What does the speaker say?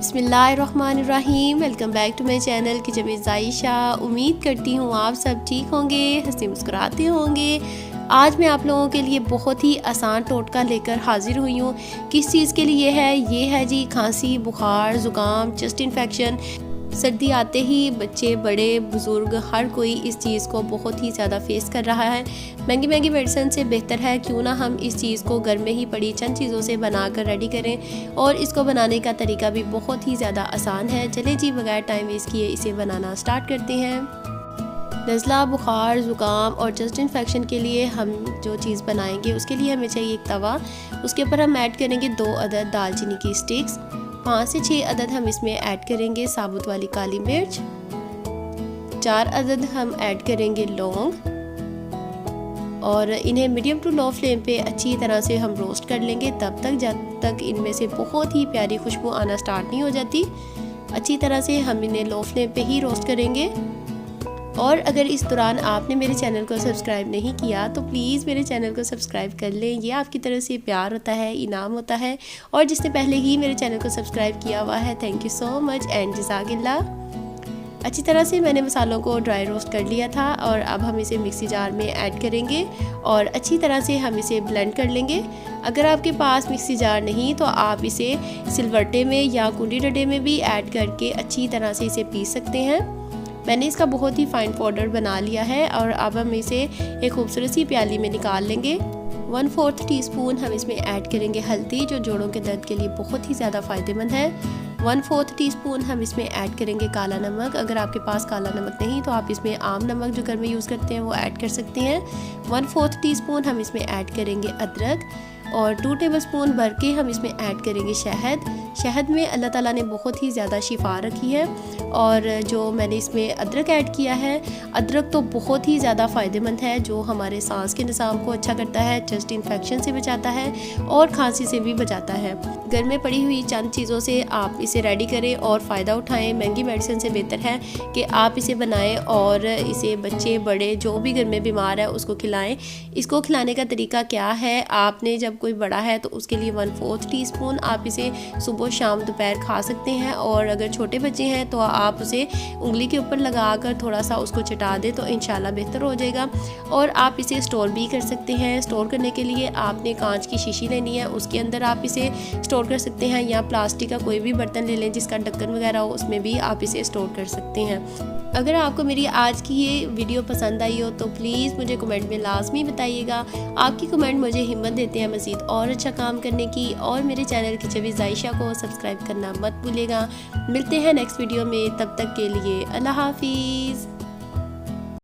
बिस्मिल्लाहिर्रहमानिर्रहीम। Welcome back to my channel kitchen with Jaisha. उम्मीद करती हूँ आप सब ठीक होंगे, हंसते मुस्कुराते होंगे। आज मैं आप लोगों के लिए बहुत ही आसान टोटका लेकर हाजिर हुई हूँ। किस चीज़ के लिए है? ये है जी खांसी, बुखार, ज़ुकाम, चेस्ट इन्फेक्शन। सर्दी आते ही बच्चे, बड़े, बुज़ुर्ग हर कोई इस चीज़ को बहुत ही ज़्यादा फेस कर रहा है। महंगी महंगी मेडिसिन से बेहतर है क्यों ना हम इस चीज़ को घर में ही पड़ी चंद चीज़ों से बनाकर रेडी करें। और इसको बनाने का तरीका भी बहुत ही ज़्यादा आसान है। चले जी बगैर टाइम वेस्ट किए इसे बनाना स्टार्ट करते हैं। नज़ला, बुखार, ज़ुकाम और चेस्ट इन्फेक्शन के लिए हम जो चीज़ बनाएंगे उसके लिए हमें चाहिए एक तवा। उसके ऊपर हम ऐड करेंगे 2 अदद दालचीनी की स्टिक्स। 5 से 6 अदद हम इसमें ऐड करेंगे साबुत वाली काली मिर्च। 4 अदद हम ऐड करेंगे लौंग और इन्हें मीडियम टू लो फ्लेम पे अच्छी तरह से हम रोस्ट कर लेंगे तब तक जब तक इनमें से बहुत ही प्यारी खुशबू आना स्टार्ट नहीं हो जाती। अच्छी तरह से हम इन्हें लो फ्लेम पे ही रोस्ट करेंगे। और अगर इस दौरान आपने मेरे चैनल को सब्सक्राइब नहीं किया तो प्लीज़ मेरे चैनल को सब्सक्राइब कर लें। ये आपकी तरफ से प्यार होता है, इनाम होता है। और जिसने पहले ही मेरे चैनल को सब्सक्राइब किया हुआ है, thank you so much and जज़ाकिल्लाह। अच्छी तरह से मैंने मसालों को ड्राई रोस्ट कर लिया था और अब हम इसे मिक्सी जार में ऐड करेंगे और अच्छी तरह से हम इसे ब्लेंड कर लेंगे। अगर आपके पास मिक्सी जार नहीं तो आप इसे सिलवट्टे में या कुंडी डंडे में भी ऐड करके अच्छी तरह से इसे पीस सकते हैं। मैंने इसका बहुत ही फाइन पाउडर बना लिया है और अब हम इसे एक खूबसूरत सी प्याली में निकाल लेंगे। 1/4 टीस्पून हम इसमें ऐड करेंगे हल्दी, जो जोड़ों के दर्द के लिए बहुत ही ज़्यादा फ़ायदेमंद है। 1/4 टीस्पून हम इसमें ऐड करेंगे काला नमक। अगर आपके पास काला नमक नहीं तो आप इसमें आम नमक जो घर में यूज़ करते हैं वो ऐड कर सकते हैं। 1/4 टीस्पून हम इसमें ऐड करेंगे अदरक और 2 टेबलस्पून भर के हम इसमें ऐड करेंगे शहद। शहद में अल्लाह ताला ने बहुत ही ज़्यादा शिफा रखी है। और जो मैंने इसमें अदरक ऐड किया है, अदरक तो बहुत ही ज़्यादा फ़ायदेमंद है, जो हमारे सांस के निज़ाम को अच्छा करता है, चेस्ट इन्फेक्शन से बचाता है और खांसी से भी बचाता है। घर में पड़ी हुई चंद चीज़ों से आप इसे रेडी करें और फ़ायदा उठाएं। महंगी मेडिसिन से बेहतर है कि आप इसे बनाएं और इसे बच्चे, बड़े, जो भी घर में बीमार है उसको खिलाएं। इसको खिलाने का तरीका क्या है? आपने जब कोई बड़ा है तो उसके लिए 1/4 टीस्पून आप इसे सुबह, शाम, दोपहर खा सकते हैं। और अगर छोटे बच्चे हैं तो आप उसे उंगली के ऊपर लगाकर थोड़ा सा उसको चटा दें तो इंशाल्लाह बेहतर हो जाएगा। और आप इसे स्टोर भी कर सकते हैं। स्टोर करने के लिए आपने कांच की शीशी लेनी है, उसके अंदर आप इसे स्टोर कर सकते हैं या प्लास्टिक का कोई भी बर्तन ले लें जिसका ढक्कन वगैरह हो, उसमें भी आप इसे स्टोर कर सकते हैं। अगर आपको मेरी आज की ये वीडियो पसंद आई हो तो प्लीज़ मुझे कमेंट में लाजमी बताइएगा। आपकी कमेंट मुझे हिम्मत देते हैं मज़ीद और अच्छा काम करने की। और मेरे चैनल किचन विद जायशा को सब्सक्राइब करना मत भूलिएगा। मिलते हैं नेक्स्ट वीडियो में, तब तक के लिए अल्लाह हाफिज़।